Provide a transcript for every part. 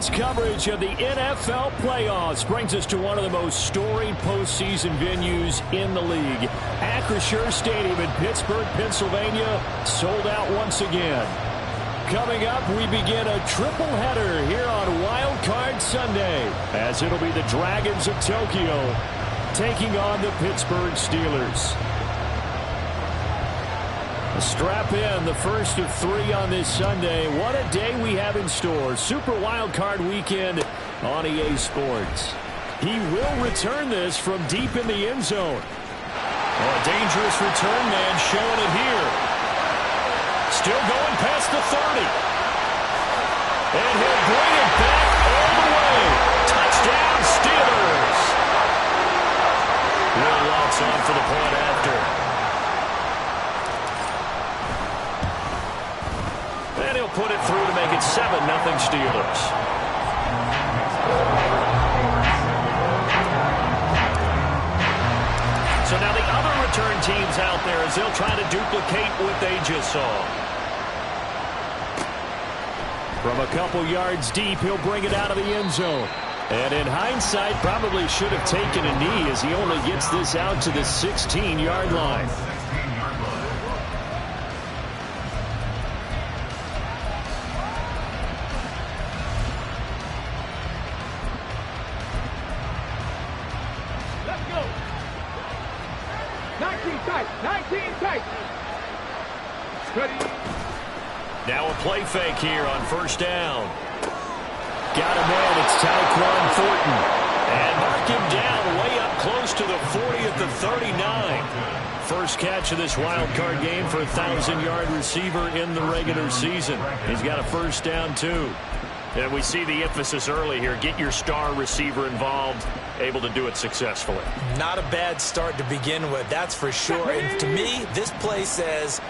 Tonight's coverage of the NFL playoffs brings us to one of the most storied postseason venues in the league. Acrisure Stadium in Pittsburgh, Pennsylvania, sold out once again. Coming up, we begin a triple header here on Wild Card Sunday, as it'll be the Dragons of Tokyo taking on the Pittsburgh Steelers. Strap in, the first of 3 on this Sunday. What a day we have in store. Super Wild Card Weekend on EA Sports. He will return this from deep in the end zone. Oh, a dangerous return man showing it here. Still going past the 30. And he'll bring it back all the way. Touchdown, Steelers. Will Lutz on for the point after. And he'll put it through to make it 7-0 Steelers. So now the other return teams out there as they'll try to duplicate what they just saw. From a couple yards deep, he'll bring it out of the end zone. And in hindsight, probably should have taken a knee as he only gets this out to the 16-yard line. Now a play fake here on first down. Got him in. It's Tyquan Thornton. And mark him down way up close to the 40 at the 39. First catch of this wild card game for a 1,000-yard receiver in the regular season. He's got a first down, too. And we see the emphasis early here. Get your star receiver involved, able to do it successfully. Not a bad start to begin with, that's for sure. And to me, this play says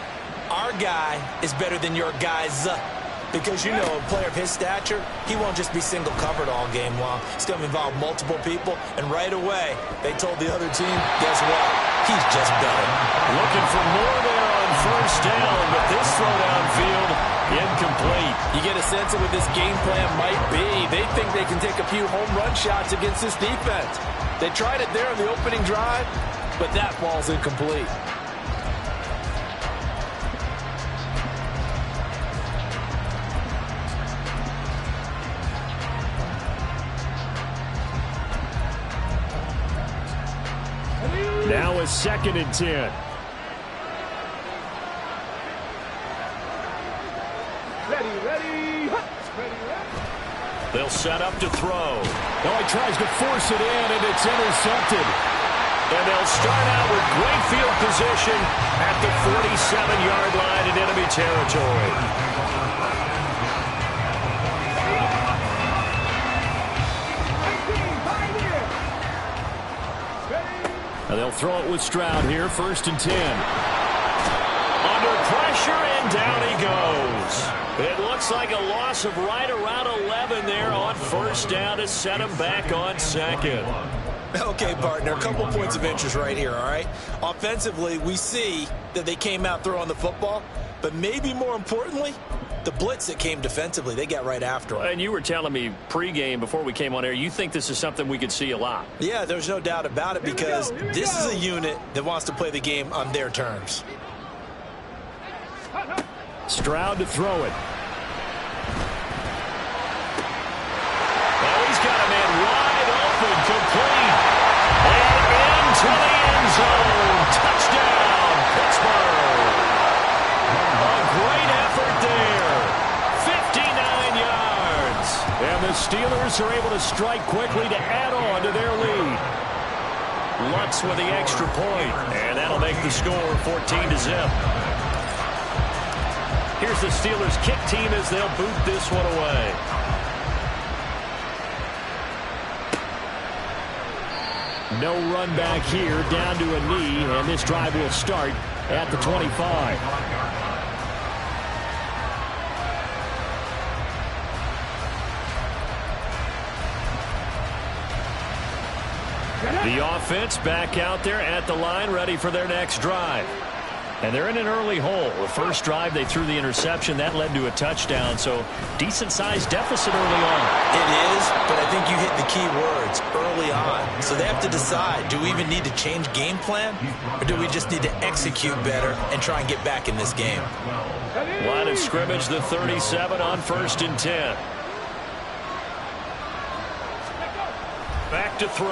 our guy is better than your guy's. Because, you know, a player of his stature, he won't just be single covered all game long. He's going to involve multiple people. And right away, they told the other team, guess what? He's just better. Looking for more there on first down, but this throw downfield, incomplete. You get a sense of what this game plan might be. They think they can take a few home run shots against this defense. They tried it there on the opening drive, but that ball's incomplete. Now a 2nd and 10. Ready. They'll set up to throw. Oh, he tries to force it in, and it's intercepted. And they'll start out with great field position at the 47-yard line in enemy territory. And they'll throw it with Stroud here, 1st and 10. Under pressure, and down he goes. It looks like a loss of right around 11 there on first down to set him back on 2nd. Okay, partner, a couple points of interest right here, all right? Offensively, we see that they came out throwing the football, but maybe more importantly, the blitz that came defensively, they got right after him. And you were telling me pregame before we came on air, you think this is something we could see a lot. Yeah, there's no doubt about it because this is a unit that wants to play the game on their terms. Stroud to throw it. Oh, he's got a man wide open, complete. And into the end zone. Touchdown, Pittsburgh. A great effort there. 59 yards. And the Steelers are able to strike quickly to add on to their lead. Lutz with the extra point. And that'll make the score 14-0. Here's the Steelers kick team as they'll boot this one away. No run back here, down to a knee, and this drive will start at the 25. The offense back out there at the line, ready for their next drive. And they're in an early hole. The first drive, they threw the interception. That led to a touchdown, so decent-sized deficit early on. It the key words early on. So they have to decide, do we even need to change game plan, or do we just need to execute better and try and get back in this game? Line of scrimmage, the 37 on 1st and 10. Back to throw.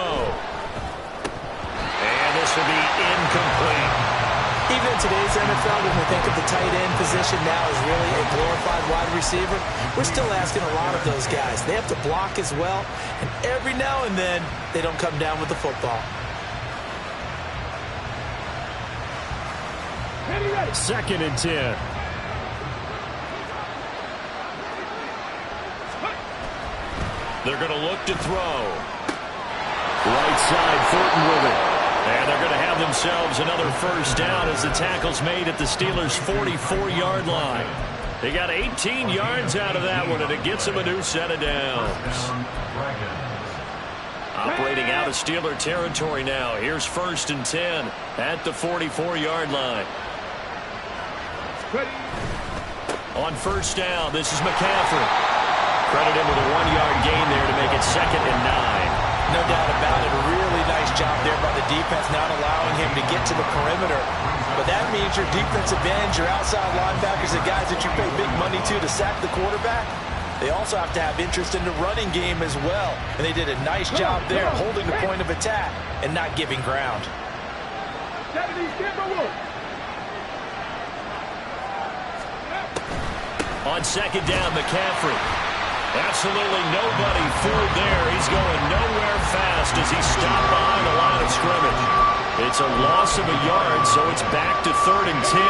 And this will be incomplete. Even in today's NFL, when we think of the tight end position now as really a glorified wide receiver, we're still asking a lot of those guys. They have to block as well, and every now and then, they don't come down with the football. 2nd and 10. They're going to look to throw. Right side, Thornton with it. And they're going to have themselves another 1st down as the tackle's made at the Steelers' 44-yard line. They got 18 yards out of that one, and it gets them a new set of downs. Operating out of Steeler territory now. Here's 1st and 10 at the 44-yard line. On 1st down, this is McCaffrey. Credit him with a 1-yard gain there to make it 2nd and 9. No doubt about it. A really nice job there by the defense, not allowing him to get to the perimeter. But that means your defensive ends, your outside linebackers, the guys that you pay big money to sack the quarterback, they also have to have interest in the running game as well. And they did a nice job there holding the point of attack and not giving ground. On 2nd down, McCaffrey. Absolutely nobody fooled there. He's going nowhere fast as he's stopped behind the line of scrimmage. It's a loss of a yard, so it's back to 3rd and 10.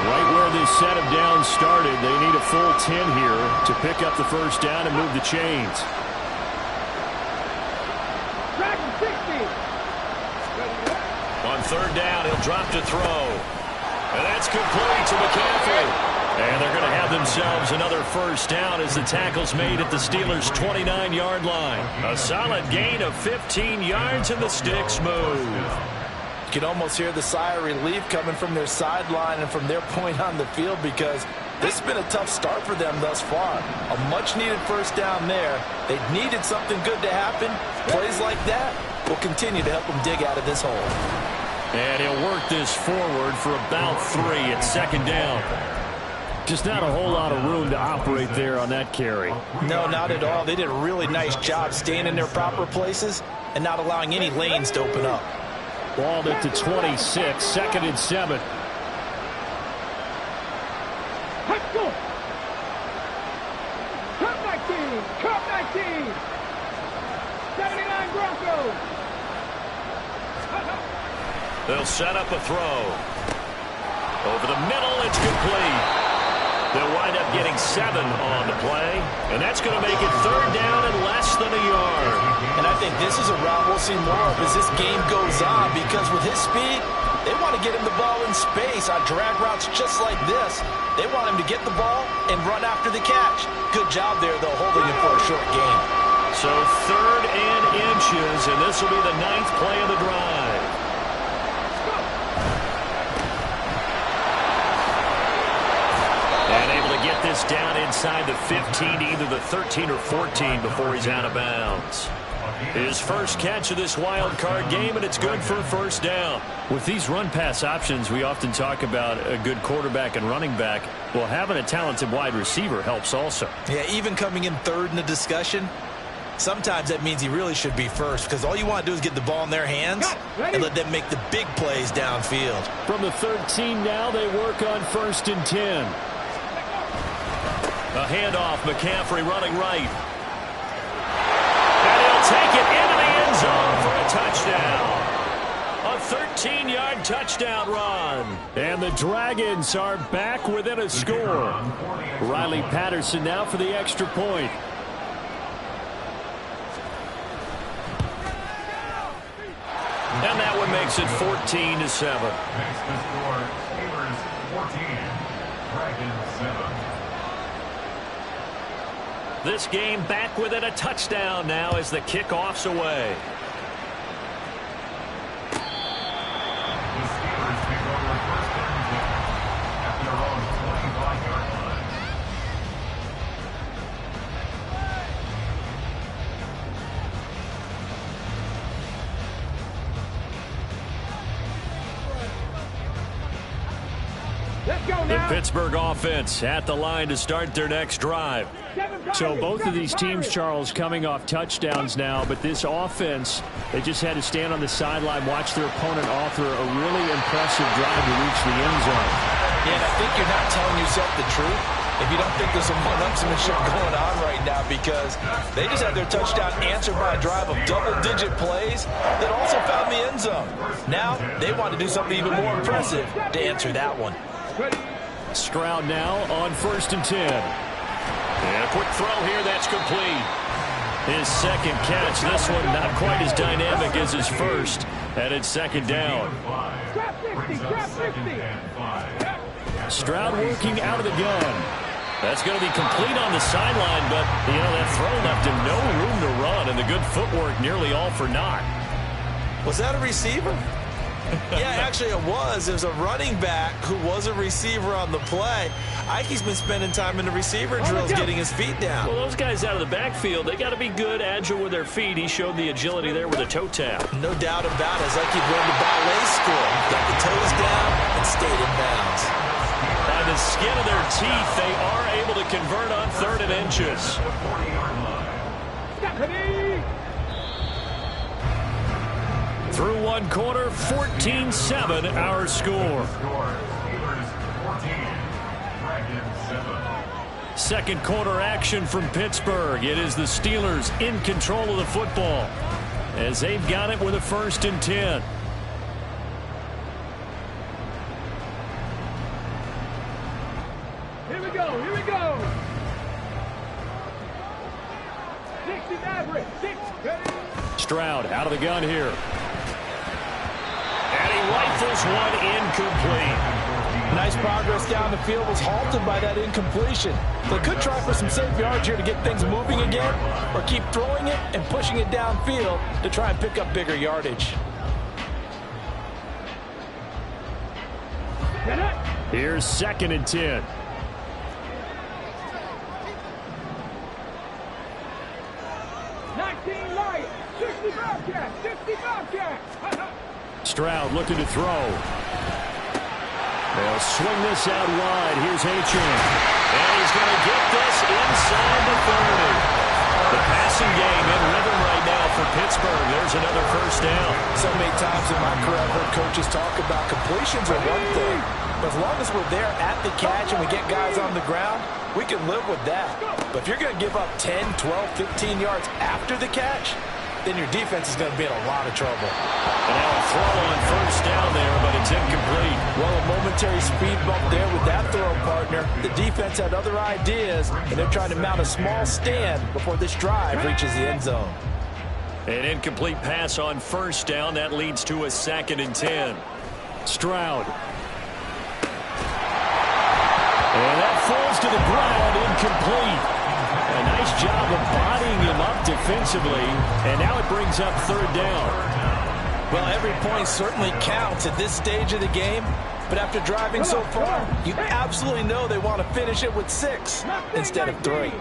Right where this set of downs started, they need a full 10 here to pick up the 1st down and move the chains. On 3rd down, he'll drop to throw. And that's complete to McCaffrey. And they're going to have themselves another 1st down as the tackle's made at the Steelers' 29-yard line. A solid gain of 15 yards and the sticks move. You can almost hear the sigh of relief coming from their sideline and from their point on the field because this has been a tough start for them thus far. A much-needed 1st down there. They needed something good to happen. Plays like that will continue to help them dig out of this hole. And he'll work this forward for about 3 at 2nd down. Just not a whole lot of room to operate there on that carry. No, not at all. They did a really nice job staying in their proper places and not allowing any lanes to open up. Balled at the 26, 2nd and 7. Cup 19. 79 Broncos. They'll set up a throw. Over the middle, it's complete. They'll wind up getting 7 on the play, and that's going to make it 3rd down and less than a yard. And I think this is a route we'll see more of as this game goes on because with his speed, they want to get him the ball in space on drag routes just like this. They want him to get the ball and run after the catch. Good job there, though, holding him for a short gain. So 3rd and inches, and this will be the 9th play of the drive. And able to get this down inside the 15, either the 13 or 14 before he's out of bounds. His first catch of this wild card game, and it's good for a 1st down. With these run-pass options, we often talk about a good quarterback and running back. Well, having a talented wide receiver helps also. Yeah, even coming in 3rd in the discussion, sometimes that means he really should be 1st because all you want to do is get the ball in their hands and let them make the big plays downfield. From the 13 now, they work on 1st and 10. A handoff, McCaffrey running right. And he'll take it into the end zone for a touchdown. A 13-yard touchdown run. And the Dragons are back within a score. Riley Patterson now for the extra point. And that one makes it 14-7. Makes the score Steelers 14, Dragons 7. This game back within a touchdown now as the kickoff's away. The Steelers take over 1st and 10 at their own 25-yard line. Let's go The now. Pittsburgh offense at the line to start their next drive. So both of these teams, Charles, coming off touchdowns now, but this offense, they just had to stand on the sideline, watch their opponent author a really impressive drive to reach the end zone. Yeah, and I think you're not telling yourself the truth if you don't think there's some one-upsmanship going on right now, because they just had their touchdown answered by a drive of double-digit plays that also found the end zone. Now they want to do something even more impressive to answer that one. Stroud now on 1st and 10. And a quick throw here, that's complete. His second catch, this one not quite as dynamic as his first, and it's 2nd down. Trap 60, trap 60. Stroud working out of the gun. That's going to be complete on the sideline, but, you know, that throw left him no room to run, and the good footwork nearly all for naught. Was that a receiver? Yeah, actually it was. It was a running back who was a receiver on the play. Ike's been spending time in the receiver drills getting his feet down. Well, those guys out of the backfield, they got to be good, agile with their feet. He showed the agility there with a toe tap. No doubt about it. It's like he'd went to ballet school. Got the toes down and stayed in bounds. By the skin of their teeth, they are able to convert on 3rd and inches. Through one quarter, 14-7 our score. Second quarter action from Pittsburgh. It is the Steelers in control of the football as they've got it with a 1st and 10. Here we go, here we go. 60 average, 6, ready. Stroud out of the gun here. And he rifles one incomplete. Nice progress down the field, was halted by that incompletion. They could try for some safe yards here to get things moving again, or keep throwing it and pushing it downfield to try and pick up bigger yardage. Here's 2nd and 10. Stroud looking to throw. They'll swing this out wide. Here's Achane. And he's going to get this inside the 30. The passing game in rhythm right now for Pittsburgh. There's another 1st down. So many times in my career I've heard coaches talk about completions are one thing. But as long as we're there at the catch and we get guys on the ground, we can live with that. But if you're going to give up 10, 12, 15 yards after the catch, then your defense is going to be in a lot of trouble. And now a throw on 1st down there, but it's incomplete. Well, a momentary speed bump there with that throw, partner. The defense had other ideas, and they're trying to mount a small stand before this drive reaches the end zone. An incomplete pass on 1st down. That leads to a 2nd and 10. Stroud. And that falls to the ground, incomplete. A nice job of bodying him up defensively, and now it brings up 3rd down. Well, every point certainly counts at this stage of the game, but after driving so far, you absolutely know they want to finish it with 6 instead of 3.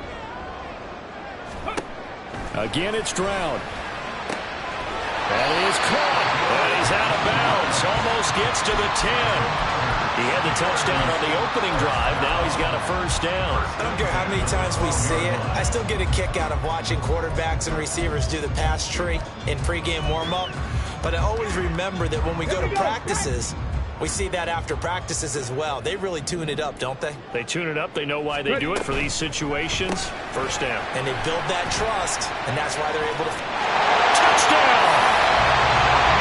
Again, it's Stroud. That is caught, and he's out of bounds. Almost gets to the 10. He had the touchdown on the opening drive. Now he's got a 1st down. I don't care how many times we see it. I still get a kick out of watching quarterbacks and receivers do the pass tree in pregame warm-up. But I always remember that when we go to practices, we see that after practices as well. They really tune it up, don't they? They tune it up. They know why they do it for these situations. 1st down. And they build that trust, and that's why they're able to... Touchdown!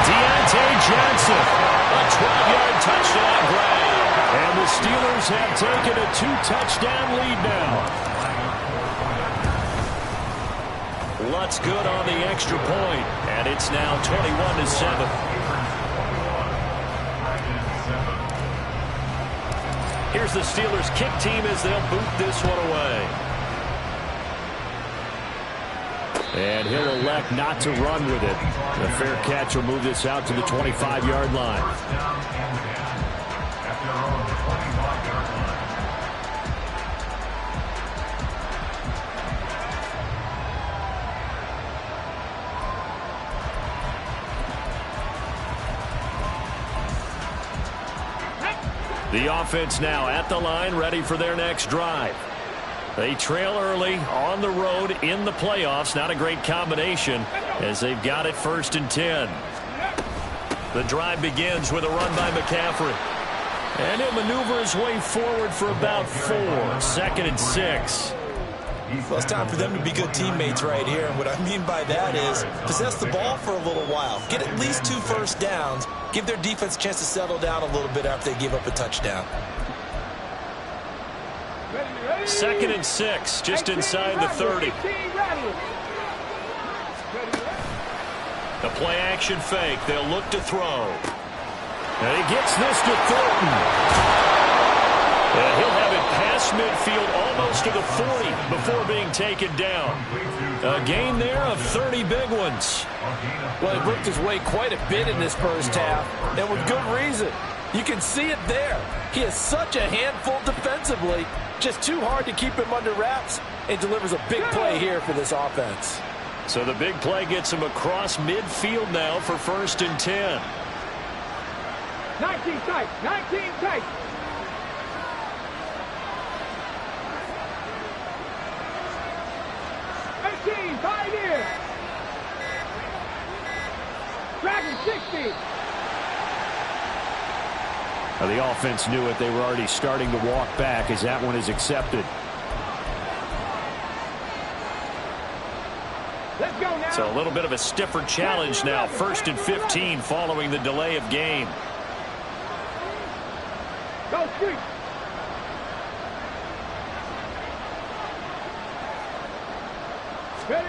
Deontay Johnson. A 12-yard touchdown grab. And the Steelers have taken a 2-touchdown lead now. Lutz good on the extra point, and it's now 21-7. Here's the Steelers kick team as they'll boot this one away. And he'll elect not to run with it. The fair catch will move this out to the 25-yard line. The offense now at the line, ready for their next drive. They trail early on the road in the playoffs. Not a great combination as they've got it 1st and 10. The drive begins with a run by McCaffrey. And he'll maneuver his way forward for about 4. 2nd and 6. Well, it's time for them to be good teammates right here. And what I mean by that is possess the ball for a little while. Get at least 2 first downs. Give their defense a chance to settle down a little bit after they give up a touchdown. 2nd and 6, just inside the 30. The play action fake. They'll look to throw. And he gets this to Thornton. And he'll have it past midfield almost to the 40 before being taken down. A gain there of 30 big ones. Well, he worked his way quite a bit in this first half, and with good reason. You can see it there. He is such a handful defensively. Just too hard to keep him under wraps, and delivers a big play here for this offense. So the big play gets him across midfield now for 1st and 10. 19 tight, 19 tight. Pioneer. Dragon 60. Now the offense knew it. They were already starting to walk back as that one is accepted. Let's go now. So a little bit of a stiffer challenge now. 1st and 15 following the delay of game. Go street. Ready.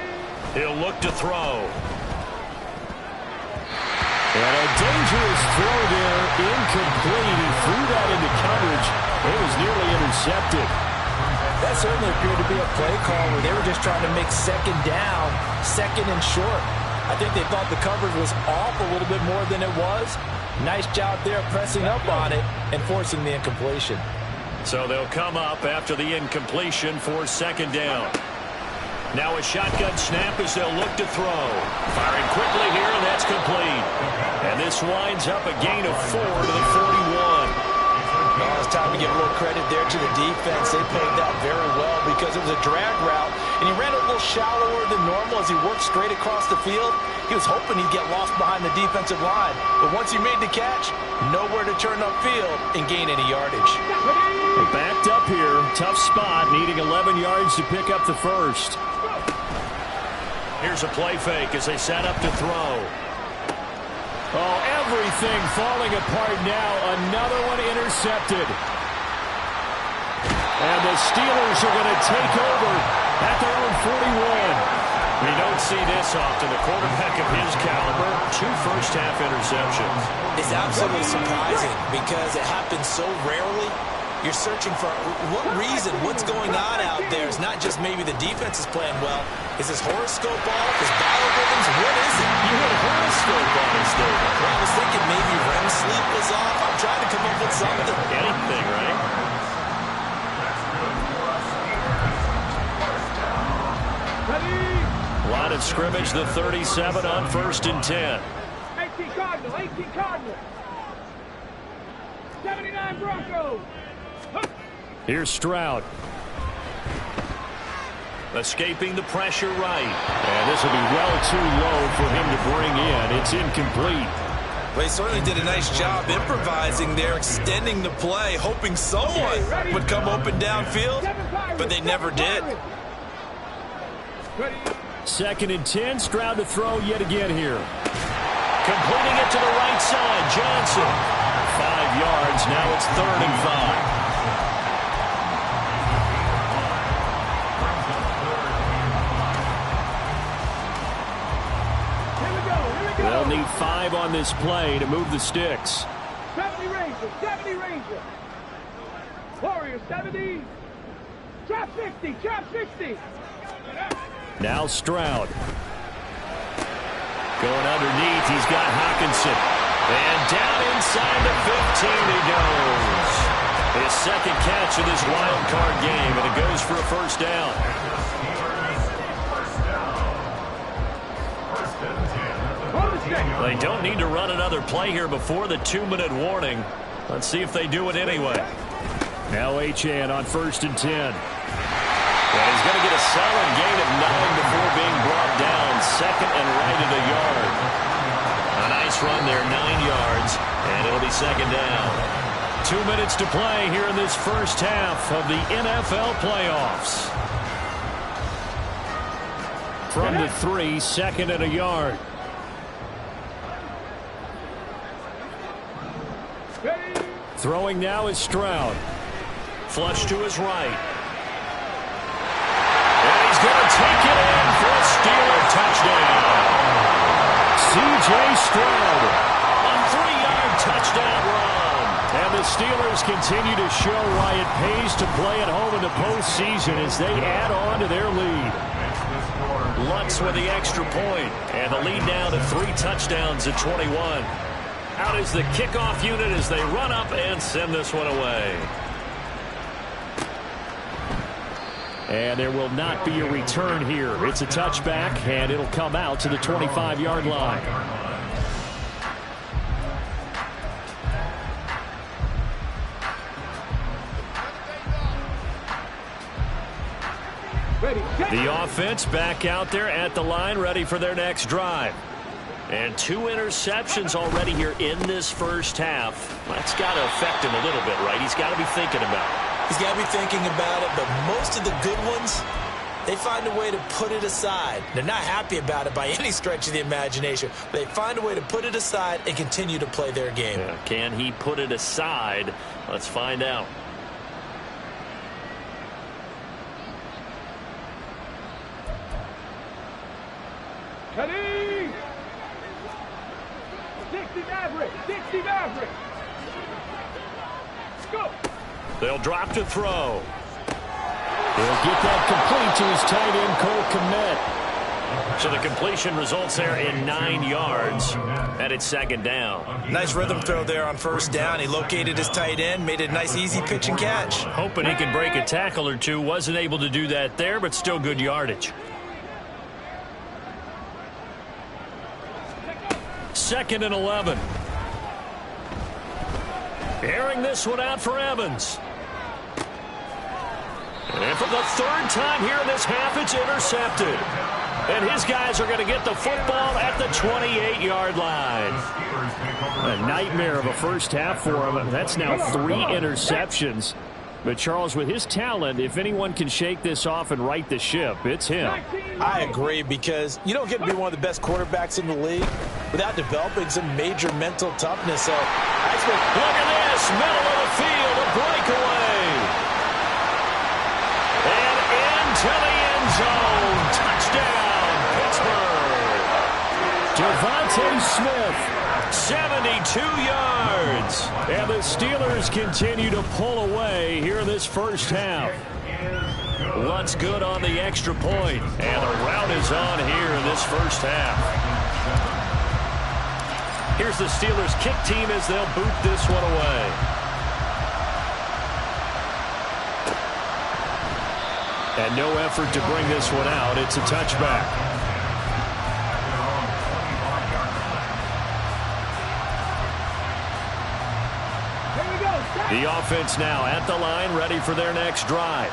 He'll look to throw. And a dangerous throw there. Incomplete. He threw that into coverage. It was nearly intercepted. That certainly appeared to be a play call where they were just trying to make 2nd down, 2nd and short. I think they thought the coverage was off a little bit more than it was. Nice job there pressing up on it and forcing the incompletion. So they'll come up after the incompletion for 2nd down. Now a shotgun snap as they'll look to throw. Firing quickly here, and that's complete. And this winds up a gain of 4 to the 41. Well, it's time to give a little credit there to the defense. They played that very well because it was a drag route, and he ran a little shallower than normal as he worked straight across the field. He was hoping he'd get lost behind the defensive line, but once he made the catch, nowhere to turn upfield and gain any yardage. Backed up here, tough spot, needing 11 yards to pick up the first. Here's a play fake as they set up to throw. Oh, everything falling apart now. Another one intercepted. And the Steelers are going to take over at their own 41. We don't see this often. A quarterback of his caliber, 2 first-half interceptions. It's absolutely surprising because it happens so rarely. You're searching for what reason, what's going on out there. It's not just maybe the defense is playing well. Is his horoscope off? His biorhythms? What is it? You had a horoscope on his day. Well, I was thinking maybe REM sleep was off. I'm trying to come up with something. Anything, right? Ready. Line of scrimmage, the 37 on 1st and 10. 18 Cardinal, 18 Cardinal. 79 Broncos. Here's Stroud. Escaping the pressure right. And this will be well too low for him to bring in. It's incomplete. Well, he certainly did a nice job improvising there, extending the play, hoping someone would come open downfield, but they never did. Ready. 2nd and 10. Stroud to throw yet again here. Completing it to the right side. Johnson. 5 yards. Now it's 3rd and 5. They'll need 5 on this play to move the sticks. 70 Ranger, 70 Ranger. Warriors, 70. Trap 60, trap 60. Now Stroud. Going underneath, he's got Hawkinson. And down inside the 15 he goes. His 2nd catch of this wild card game, and it goes for a 1st down. On the stick. They don't need to run another play here before the 2-minute warning. Let's see if they do it anyway. Now Achane on 1st and 10. And he's going to get a solid gain of 9 before being brought down. 2nd and right at a yard. A nice run there, 9 yards, and it'll be 2nd down. 2 minutes to play here in this first half of the NFL playoffs. From the 3, 2nd and a yard. Throwing now is Stroud. Flush to his right. And he's going to take it in for a Steeler touchdown. C.J. Stroud. A 3-yard touchdown run. And the Steelers continue to show why it pays to play at home in the postseason as they add on to their lead. Lutz with the extra point. And the lead now to 3 touchdowns at 21. Out is the kickoff unit as they run up and send this one away. And there will not be a return here. It's a touchback, and it'll come out to the 25-yard line. The offense back out there at the line, ready for their next drive. And 2 interceptions already here in this first half. That's got to affect him a little bit, right? He's got to be thinking about it. He's got to be thinking about it, but most of the good ones, they find a way to put it aside. They're not happy about it by any stretch of the imagination. But they find a way to put it aside and continue to play their game. Yeah, can he put it aside? Let's find out. Ready? 60 Maverick, 60 Maverick. Go. They'll drop to throw. He'll get that complete to his tight end, Cole Kmet. So the completion results there in 9 yards, and it's 2nd down. Nice rhythm throw there on 1st down. He located his tight end, made it a nice, easy pitch and catch. Hoping he can break a tackle or two. Wasn't able to do that there, but still good yardage. 2nd and 11. Airing this one out for Evans. And for the 3rd time here in this half, it's intercepted. And his guys are going to get the football at the 28-yard line. A nightmare of a first half for him. That's now 3 interceptions. But, Charles, with his talent, if anyone can shake this off and right the ship, it's him. I agree, because you don't get to be one of the best quarterbacks in the league without developing some major mental toughness. So I expect. Look at this, middle of the field, a breakaway. And into the end zone. Touchdown, Pittsburgh. Devontae Smith. 72 yards. And the Steelers continue to pull away here in this first half. Lutz good on the extra point. And the route is on here in this first half. Here's the Steelers kick team as they'll boot this one away. And no effort to bring this one out. It's a touchback. The offense now at the line, ready for their next drive.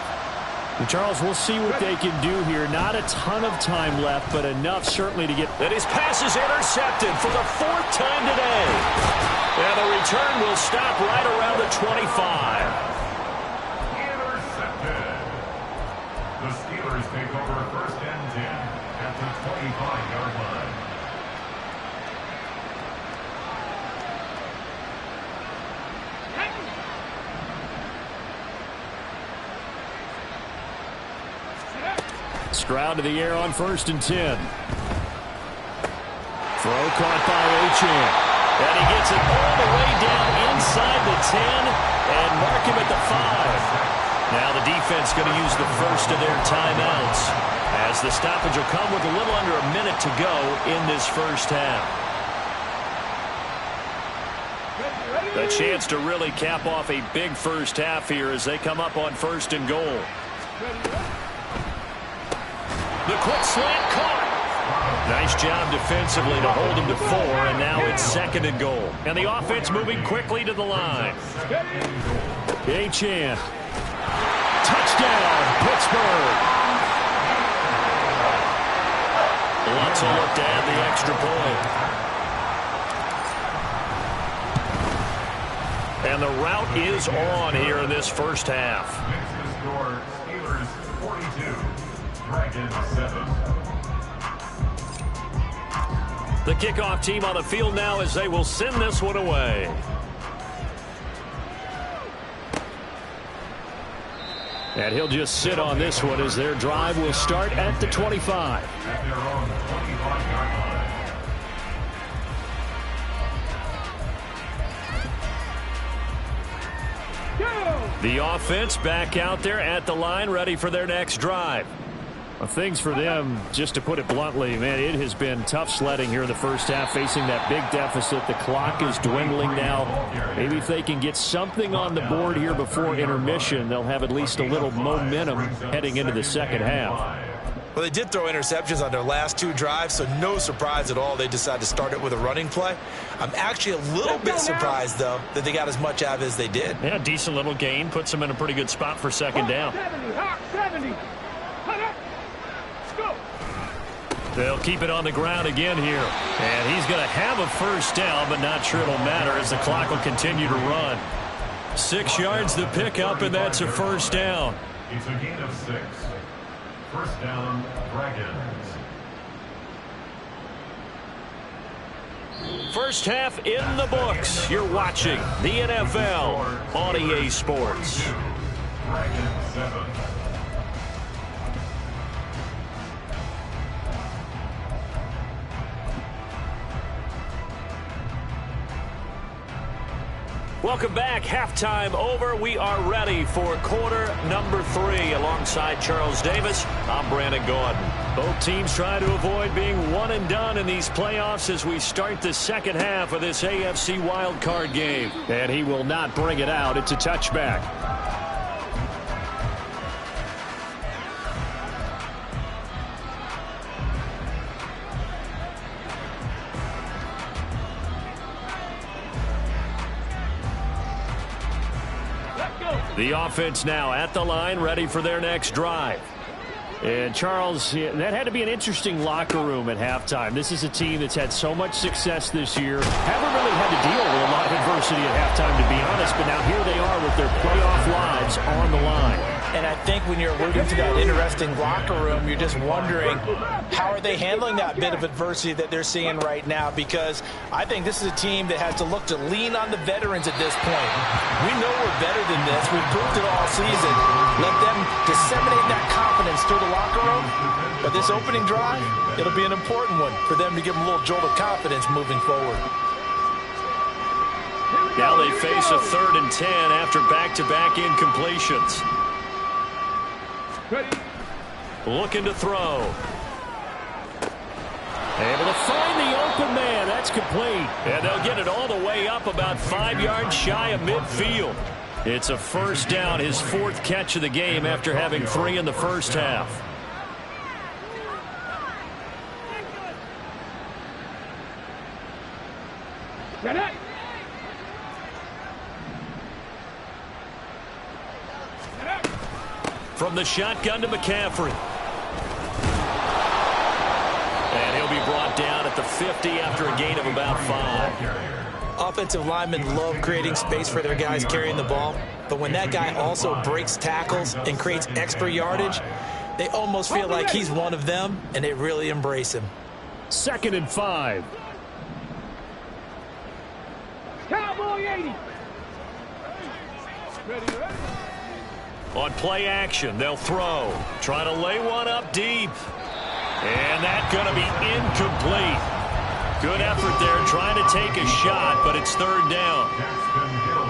And Charles, we'll see what they can do here. Not a ton of time left, but enough certainly to get. And his pass is intercepted for the 4th time today. And the return will stop right around the 25. Intercepted. The Steelers take over 1st and 10 at the 25-yard line. Stroud to the air on 1st and 10. Throw caught by Achane. And he gets it all the way down inside the 10 and mark him at the 5. Now the defense going to use the first of their timeouts as the stoppage will come with a little under a minute to go in this first half. A chance to really cap off a big first half here as they come up on 1st and goal. The quick slant caught. Nice job defensively to hold him to 4, and now it's 2nd and goal. And the offense moving quickly to the line. Achane. Touchdown, Pittsburgh. Lutz will look to add the extra point. And the route is on here in this first half. Next score, Steelers 42, Dragons 7. The kickoff team on the field now as they will send this one away. And he'll just sit on this one as their drive will start at the 25. At their own 25-yard line. The offense back out there at the line, ready for their next drive. Well, things for them, just to put it bluntly, man, it has been tough sledding here in the first half, facing that big deficit. The clock is dwindling now. Maybe if they can get something on the board here before intermission, they'll have at least a little momentum heading into the second half. Well, they did throw interceptions on their last 2 drives, so no surprise at all they decided to start it with a running play. I'm actually a little bit surprised, though, that they got as much out of it as they did. Yeah, decent little gain. Puts them in a pretty good spot for 2nd down. 70. They'll keep it on the ground again here. And he's going to have a first down, but not sure it'll matter as the clock will continue to run. 6 yards the pickup, and that's a first down. It's a gain of 6. First down, Dragons. First half in the books. You're watching the NFL on EA Sports. Dragons 7. Welcome back. Halftime over. We are ready for quarter number 3. Alongside Charles Davis, I'm Brandon Gordon. Both teams try to avoid being one and done in these playoffs as we start the second half of this AFC wildcard game. And he will not bring it out. It's a touchback. The offense now at the line, ready for their next drive. And Charles, that had to be an interesting locker room at halftime. This is a team that's had so much success this year. Haven't really had to deal with a lot of adversity at halftime, to be honest. But now here they are with their playoff lives on the line. And I think when you're alluding to that interesting locker room, you're just wondering how are they handling that bit of adversity that they're seeing right now, because I think this is a team that has to look to lean on the veterans at this point. We know we're better than this. We've proved it all season. Let them disseminate that confidence through the locker room. But this opening drive, it'll be an important one for them to give them a little jolt of confidence moving forward. Now they face a 3rd and 10 after back-to-back incompletions. Ready. Looking to throw. Able to find the open man. That's complete. And they'll get it all the way up about 5 yards shy of midfield. It's a first down, his 4th catch of the game after having 3 in the first half. Ready. From the shotgun to McCaffrey. And he'll be brought down at the 50 after a gain of about 5. Offensive linemen love creating space for their guys carrying the ball, but when that guy also breaks tackles and creates extra yardage, they almost feel like he's one of them, and they really embrace him. 2nd and 5. Cowboy 80. Ready. On play action, they'll throw. Try to lay one up deep. And that's going to be incomplete. Good effort there trying to take a shot, but it's 3rd down.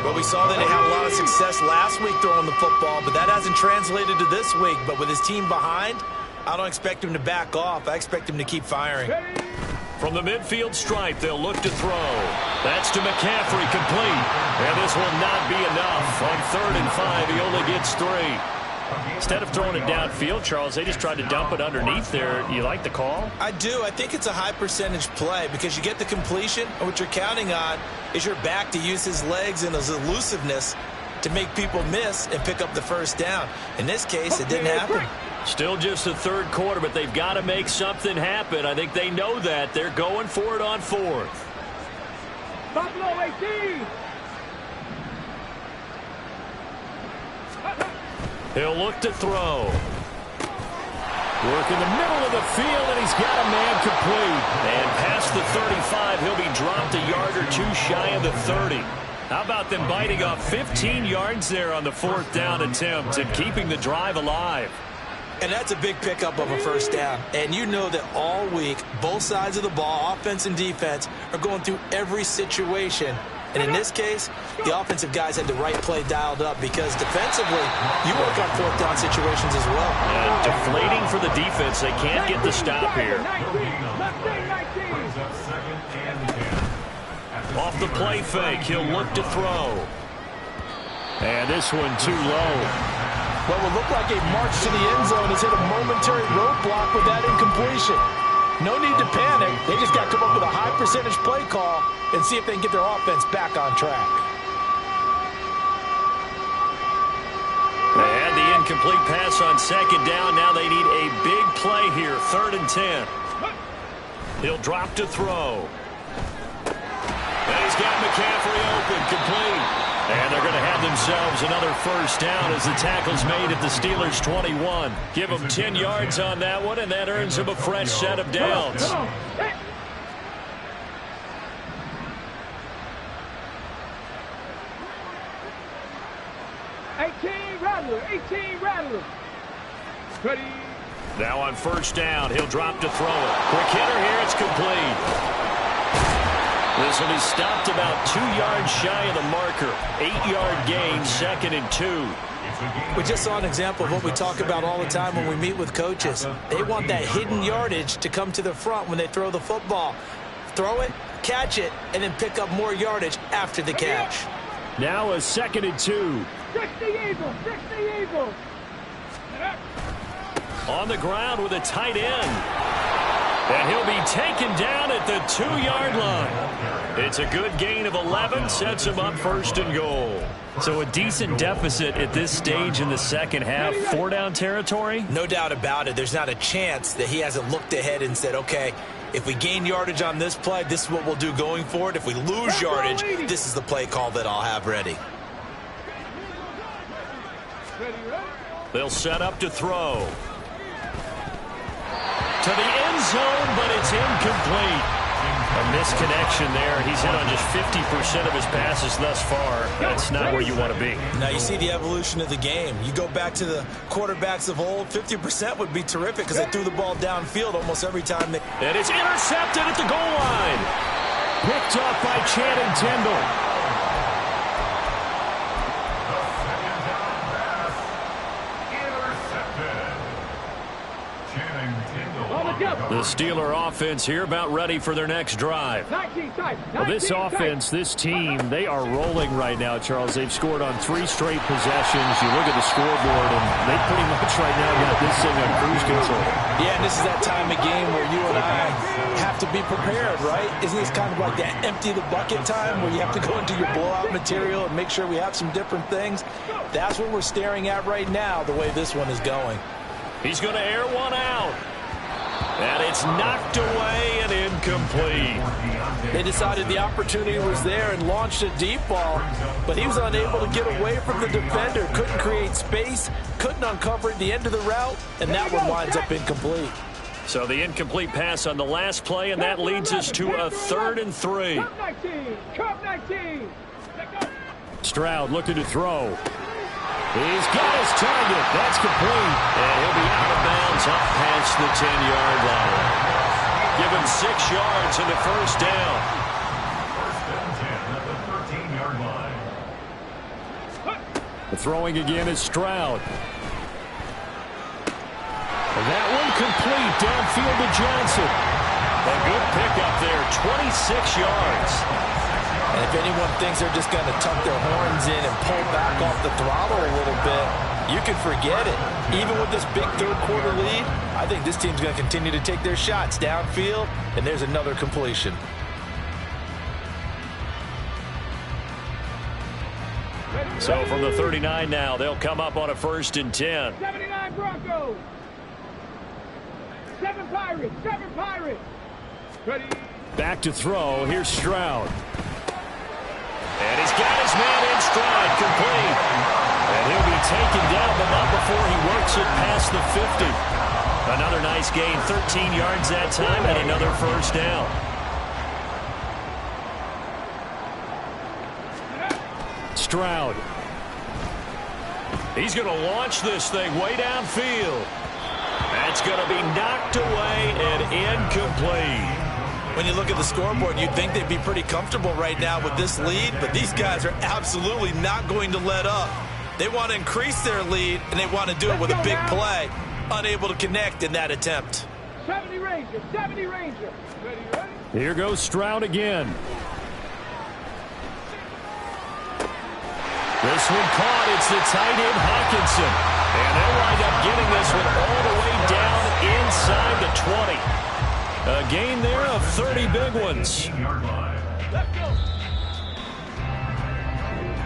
Well, we saw that they had a lot of success last week throwing the football, but that hasn't translated to this week. But with his team behind, I don't expect him to back off. I expect him to keep firing. From the midfield stripe, they'll look to throw. That's to McCaffrey, complete. And this will not be enough. On 3rd and 5, he only gets 3. Instead of throwing it downfield, Charles, they just tried to dump it underneath there. You like the call? I do. I think it's a high percentage play because you get the completion, and what you're counting on is your back to use his legs and his elusiveness to make people miss and pick up the first down. In this case, it didn't happen. Still just the third quarter, but they've got to make something happen. I think they know that. They're going for it on fourth. Buffalo 18. He'll look to throw. Work in the middle of the field, and he's got a man complete. And past the 35, he'll be dropped a yard or two shy of the 30. How about them biting off 15 yards there on the fourth down attempt and keeping the drive alive? And that's a big pickup of a first down. And you know that all week, both sides of the ball, offense and defense, are going through every situation. And in this case, the offensive guys had the right play dialed up because defensively, you work on fourth down situations as well. And deflating for the defense. They can't get the stop here. Off the play fake, he'll look to throw. And this one too low. What will look like a march to the end zone has hit a momentary roadblock with that incompletion. No need to panic. They just got to come up with a high percentage play call and see if they can get their offense back on track. And the incomplete pass on second down. Now they need a big play here. 3rd and 10. He'll drop to throw. And he's got McCaffrey open, complete. And they're going to have themselves another first down as the tackle's made at the Steelers' 21. Give them 10 yards on that one, and that earns them a fresh set of downs. 18 Rattler. Ready. Now on first down, he'll drop to throw it. Quick hitter here, it's complete. This will be stopped about 2 yards shy of the marker. 8-yard gain, 2nd and 2. We just saw an example of what we talk about all the time when we meet with coaches. They want that hidden yardage to come to the front when they throw the football. Throw it, catch it, and then pick up more yardage after the catch. Now a 2nd and 2. 60 Eagles. On the ground with a tight end. And he'll be taken down at the 2-yard line. It's a good gain of 11, sets him up 1st and goal. So a decent deficit at this stage in the second half. 4-down territory? No doubt about it. There's not a chance that he hasn't looked ahead and said, okay, if we gain yardage on this play, this is what we'll do going forward. If we lose yardage, this is the play call that I'll have ready. They'll set up to throw. To the end zone, but it's incomplete. A misconnection there. He's hit on just 50% of his passes thus far. That's not where you want to be. Now you see the evolution of the game. You go back to the quarterbacks of old, 50% would be terrific because they threw the ball downfield almost every time. And it's intercepted at the goal line. Picked up by Channing Tindall. The Steeler offense here about ready for their next drive. Well, this offense, this team, they are rolling right now, Charles. They've scored on 3 straight possessions. You look at the scoreboard, and they pretty much right now got this thing on cruise control. Yeah, and this is that time of game where you and I have to be prepared, right? Isn't this kind of like that empty the bucket time where you have to go into your blowout material and make sure we have some different things? That's what we're staring at right now, the way this one is going. He's going to air one out. And it's knocked away and incomplete. They decided the opportunity was there and launched a deep ball, but he was unable to get away from the defender, couldn't create space, couldn't uncover the end of the route, and that one winds up incomplete. So the incomplete pass on the last play, and that leads us to a 3rd and 3. Cup 19. Stroud looking to throw. He's got his target. That's complete. And he'll be out of bounds up past the 10-yard line. Give him 6 yards in the first down. 1st and 10 at the 13-yard line. The throwing again is Stroud. And that one complete downfield to Johnson. A good pickup there, 26 yards. And if anyone thinks they're just going to tuck their horns in and pull back off the throttle a little bit, you can forget it. Even with this big third-quarter lead, I think this team's going to continue to take their shots downfield, and there's another completion. So from the 39 now, they'll come up on a 1st and 10. 79 Broncos. 7 Pirates. 7 Pirates. Ready. Back to throw. Here's Stroud. And he's got his man in stride, complete. And he'll be taken down, but not before he works it past the 50. Another nice gain, 13 yards that time, and another 1st down. Stroud. He's going to launch this thing way downfield. That's going to be knocked away and incomplete. When you look at the scoreboard, you'd think they'd be pretty comfortable right now with this lead, but these guys are absolutely not going to let up. They want to increase their lead, and they want to do it with a big play. Unable to connect in that attempt. 70 Ranger. 70 Ranger. Ready, ready. Here goes Stroud again. This one caught. It's the tight end Hawkinson. And they'll wind up getting this one all the way down inside the 20. A gain there of 30 big ones.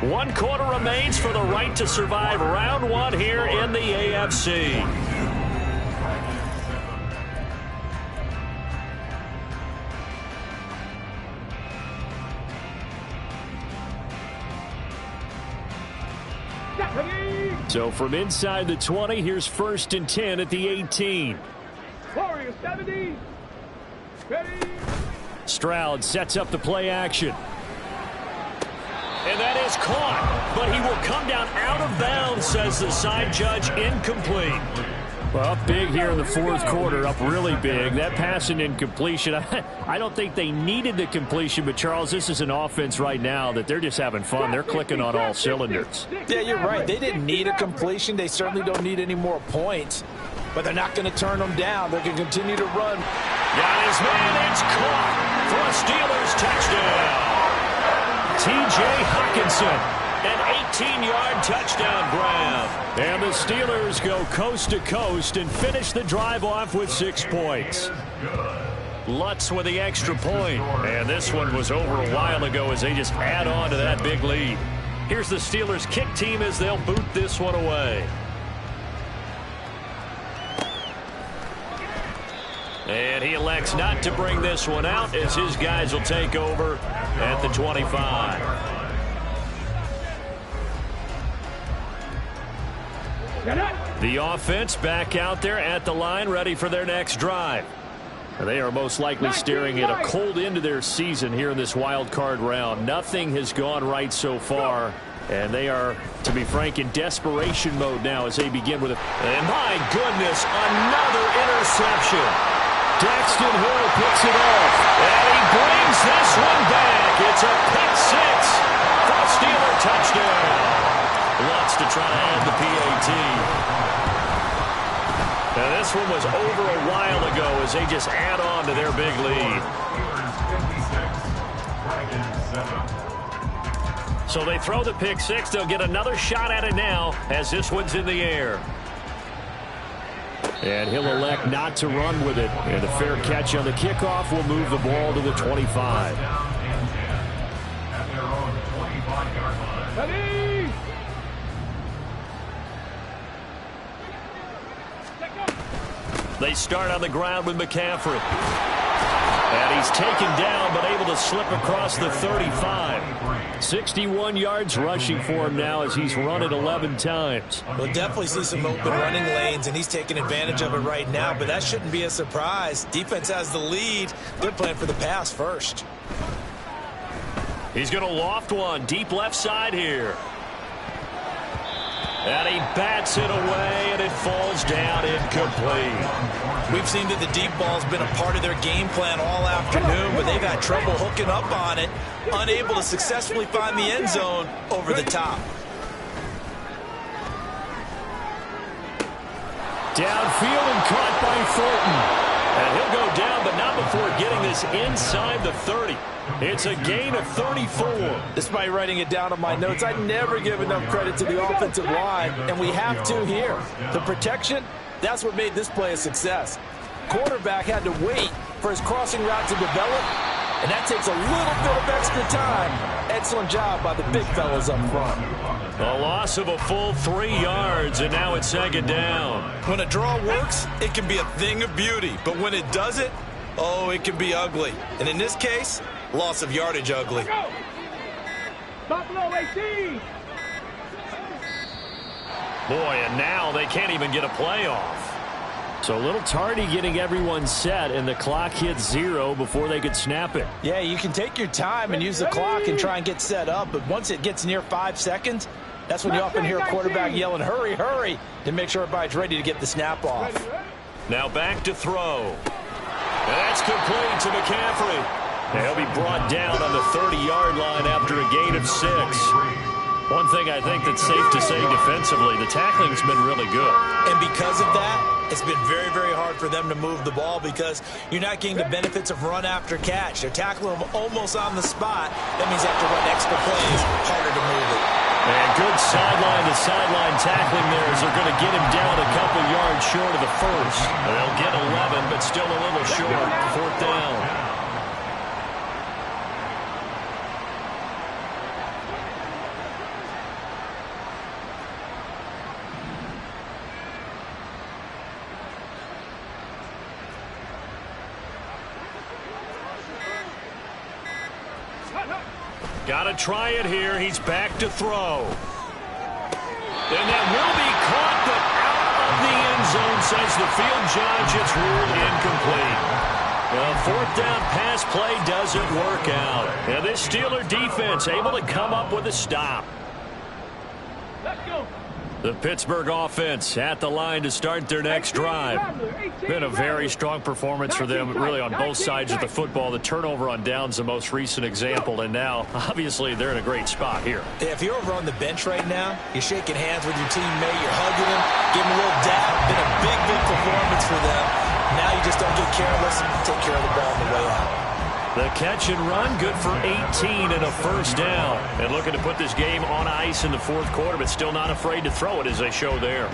1 quarter remains for the right to survive round 1 here in the AFC. So from inside the 20, here's 1st and 10 at the 18. Warriors 70. Ready. Stroud sets up the play action. And that is caught, but he will come down out of bounds, says the side judge, incomplete. Well, up big here in the 4th quarter, up really big. That pass and incompletion, I don't think they needed the completion, but Charles, this is an offense right now that they're just having fun. They're clicking on all cylinders. Yeah, you're right. They didn't need a completion. They certainly don't need any more points, but they're not going to turn them down. They're going to continue to run. Got his man, it's caught for a Steelers touchdown. T.J. Hawkinson, an 18-yard touchdown grab. And the Steelers go coast to coast and finish the drive off with 6 points. Lutz with the extra point. And this one was over a while ago as they just add on to that big lead. Here's the Steelers kick team as they'll boot this one away. And he elects not to bring this one out as his guys will take over at the 25. The offense back out there at the line, ready for their next drive. They are most likely staring at a cold end to their season here in this wild card round. Nothing has gone right so far, and they are, to be frank, in desperation mode now as they begin with it. And my goodness, another interception. Daxton Hill picks it off, and he brings this one back. It's a pick 6 for a Steeler touchdown. Lutz to try to add the PAT. Now this one was over a while ago as they just add on to their big lead. So they throw the pick 6. They'll get another shot at it now as this one's in the air. And he'll elect not to run with it. And a fair catch on the kickoff will move the ball to the 25. Ready. They start on the ground with McCaffrey. And he's taken down but able to slip across the 35. 61 yards rushing for him now as he's run it 11 times. We'll definitely see some open running lanes, and he's taking advantage of it right now, but that shouldn't be a surprise. Defense has the lead. They're playing for the pass first. He's going to loft one deep left side here. And he bats it away, and it falls down incomplete. We've seen that the deep ball's been a part of their game plan all afternoon, but they've had trouble hooking up on it, unable to successfully find the end zone over the top. Downfield and caught by Thornton. And he'll go down but not before getting this inside the 30. It's a gain of 34. Despite writing it down on my notes, I never give enough credit to the offensive line, and we have to here. The protection, that's what made this play a success. Quarterback had to wait for his crossing route to develop, and that takes a little bit of extra time. Excellent job by the big fellas up front. A loss of a full 3 yards, and now it's second down. When a draw works, it can be a thing of beauty. But when it doesn't, oh, it can be ugly. And in this case, loss of yardage ugly. Go! Buffalo AC! Boy, and now they can't even get a play off. So a little tardy getting everyone set, and the clock hit 0 before they could snap it. Yeah, you can take your time and use the clock and try and get set up, but once it gets near 5 seconds, that's when you often hear a quarterback yelling, hurry, hurry, to make sure everybody's ready to get the snap off. Now back to throw. And that's complete to McCaffrey. He'll be brought down on the 30-yard line after a gain of 6. One thing I think that's safe to say defensively, the tackling's been really good. And because of that, it's been very, very hard for them to move the ball because you're not getting the benefits of run after catch. They're tackling them almost on the spot. That means they have to run extra plays, harder to move it. And good sideline-to-sideline tackling there as they're going to get him down a couple yards short of the first. They'll get 11, but still a little short. 4th down. Got to try it here. He's back to throw. And that will be caught, but out of the end zone, says the field judge. It's ruled incomplete. The 4th down pass play doesn't work out. And this Steeler defense able to come up with a stop. Let's go! The Pittsburgh offense at the line to start their next drive. Been a very strong performance for them, really, on both sides of the football. The turnover on downs, the most recent example, and now, obviously, they're in a great spot here. If you're over on the bench right now, you're shaking hands with your teammate, you're hugging him, giving him a little dap. Been a big, big performance for them. Now you just don't get careless and take care of the ball on the way out. The catch and run, good for 18 and a 1st down. And looking to put this game on ice in the 4th quarter, but still not afraid to throw it as they show there.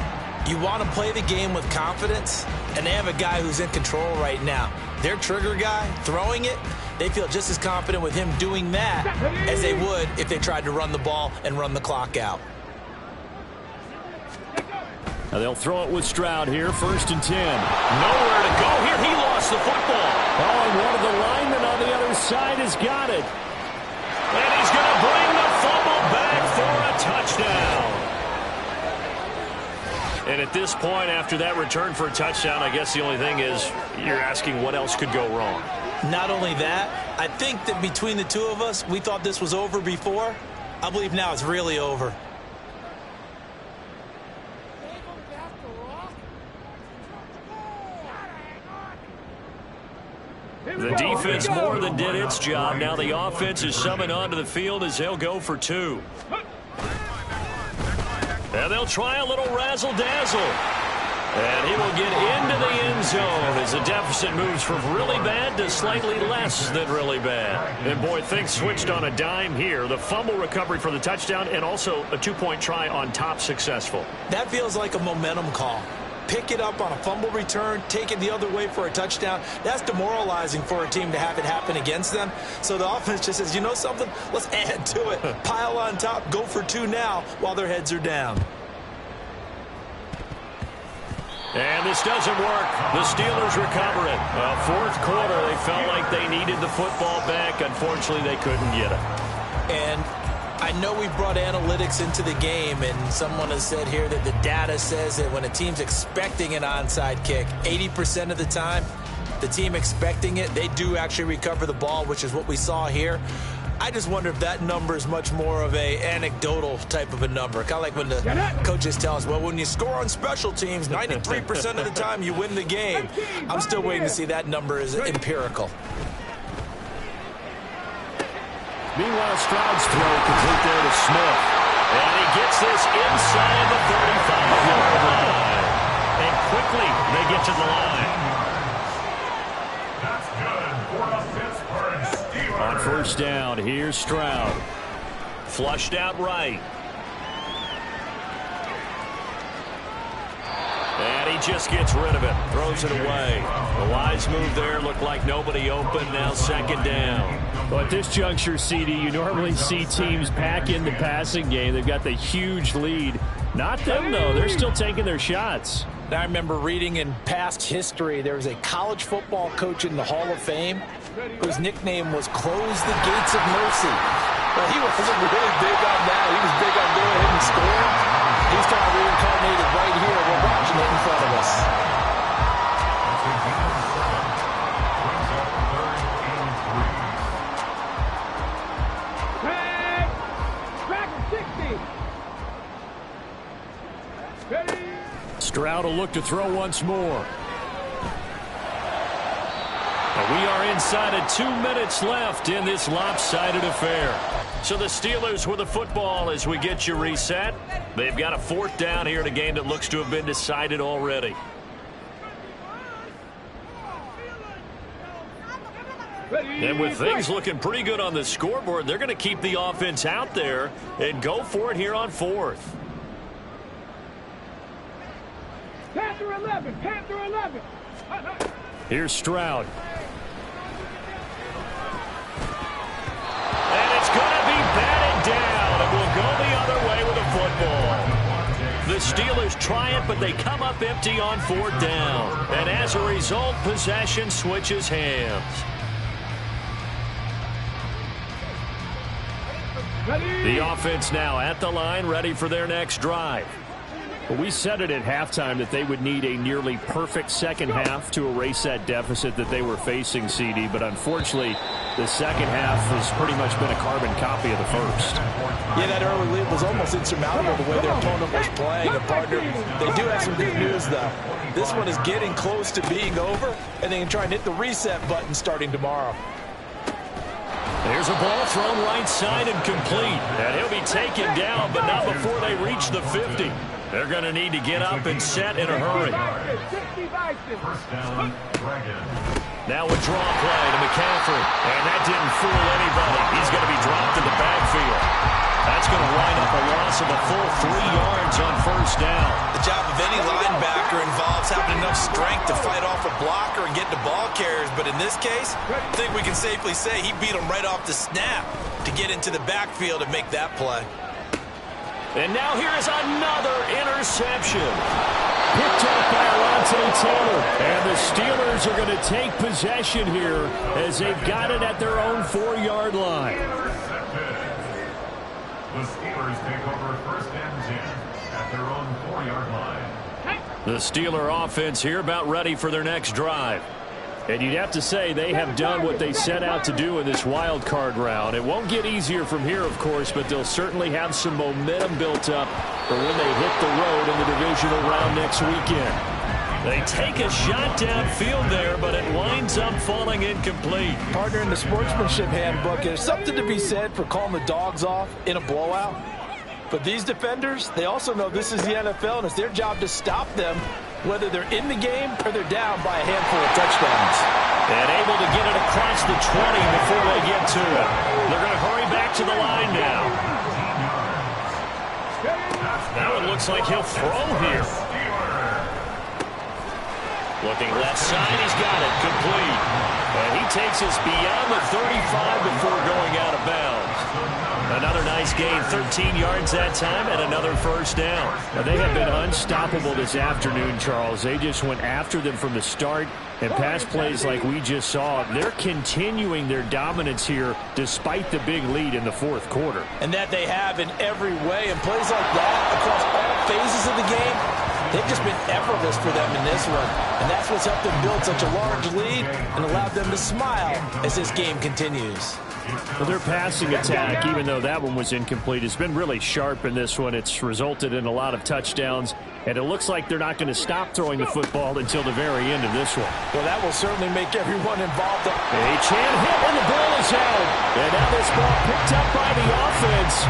You want to play the game with confidence, and they have a guy who's in control right now. Their trigger guy, throwing it, they feel just as confident with him doing that as they would if they tried to run the ball and run the clock out. Now they'll throw it with Stroud here, 1st and 10. Nowhere to go here. He lost the football. Oh, and one of the linemen on the other side has got it. And he's going to bring the fumble back for a touchdown. And at this point, after that return for a touchdown, I guess the only thing is you're asking what else could go wrong. Not only that, I think that between the two of us, we thought this was over before. I believe now it's really over. The defense more than did its job. Now the offense is summoned onto the field as they'll go for 2. And they'll try a little razzle-dazzle. And he will get into the end zone as the deficit moves from really bad to slightly less than really bad. And, boy, things switched on a dime here. The fumble recovery for the touchdown and also a 2-point try on top successful. That feels like a momentum call. Pick it up on a fumble return, take it the other way for a touchdown. That's demoralizing for a team to have it happen against them. So the offense just says, you know something? Let's add to it. Pile on top, go for 2 now while their heads are down. And this doesn't work. The Steelers recover it. 4th quarter, they felt like they needed the football back. Unfortunately, they couldn't get it. And I know we brought analytics into the game, and someone has said here that the data says that when a team's expecting an onside kick, 80% of the time, the team expecting it, they do actually recover the ball, which is what we saw here. I just wonder if that number is much more of a anecdotal type of a number. Kind of like when the coaches tell us, well, when you score on special teams, 93% of the time you win the game. I'm still waiting to see that number is empirical. Meanwhile, Stroud's throw complete there to Smith. And he gets this inside the 35-yard line. And quickly they get to the line. On first down, here's Stroud. Flushed out right. And he just gets rid of it. Throws it away. A wise move there. Looked like nobody open. Now second down. Well, at this juncture, CD, you normally see teams pack in the passing game. They've got the huge lead. Not them, though. They're still taking their shots. I remember reading in past history, there was a college football coach in the Hall of Fame whose nickname was Close the Gates of Mercy. Well, he wasn't really big on that. He was big on going ahead and scoring. He's kind of reincarnated right here. We're watching it in front of us. Stroud will look to throw once more. And we are inside of 2 minutes left in this lopsided affair. So the Steelers with the football as we get you reset. They've got a fourth down here in a game that looks to have been decided already. And with things looking pretty good on the scoreboard, they're going to keep the offense out there and go for it here on fourth. Panther 11, Panther 11. Here's Stroud. And it's going to be batted down, and we'll go the other way with the football. The Steelers try it, but they come up empty on fourth down. And as a result, possession switches hands. The offense now at the line, ready for their next drive. Well, we said it at halftime that they would need a nearly perfect second half to erase that deficit that they were facing, CD. But unfortunately, the second half has pretty much been a carbon copy of the first. Yeah, that early lead was almost insurmountable the way their opponent was playing. And partner, they do have some good news, though. This one is getting close to being over, and they can try and hit the reset button starting tomorrow. There's a ball thrown right side and complete. And he'll be taken down, but not before they reach the 50. They're going to need to get up and set in a hurry. Now a draw play to McCaffrey. And that didn't fool anybody. He's going to be dropped in the backfield. That's going to wind up a loss of a full 3 yards on first down. The job of any linebacker involves having enough strength to fight off a blocker and get to ball carriers. But in this case, I think we can safely say he beat him right off the snap to get into the backfield and make that play. And now here is another interception. Picked up by Alontae Taylor. And the Steelers are going to take possession here as they've got it at their own 4-yard line. The Steelers take over first and 10 at their own 4-yard line. The Steeler offense here about ready for their next drive. And you'd have to say they have done what they set out to do in this wild card round. It won't get easier from here, of course, but they'll certainly have some momentum built up for when they hit the road in the divisional round next weekend. They take a shot downfield there, but it winds up falling incomplete. Partner, in the sportsmanship handbook, there's something to be said for calling the dogs off in a blowout. But these defenders, they also know this is the NFL, and it's their job to stop them, whether they're in the game or they're down by a handful of touchdowns. And able to get it across the 20 before they get to it. They're going to hurry back to the line now. Now it looks like he'll throw here. Looking left side, he's got it, complete. And he takes us beyond the 35 before going out of bounds. Another nice gain, 13 yards that time, and another first down. Now, they have been unstoppable this afternoon, Charles. They just went after them from the start, and pass plays like we just saw. They're continuing their dominance here despite the big lead in the fourth quarter. And that they have in every way. And plays like that across all phases of the game, they've just been effortless for them in this one. And that's what's helped them build such a large lead and allowed them to smile as this game continues. Well, their passing attack, even though that one was incomplete, has been really sharp in this one. It's resulted in a lot of touchdowns, and it looks like they're not going to stop throwing the football until the very end of this one. Well, that will certainly make everyone involved. A chan hit, and the ball is out. And now this ball picked up by the offense.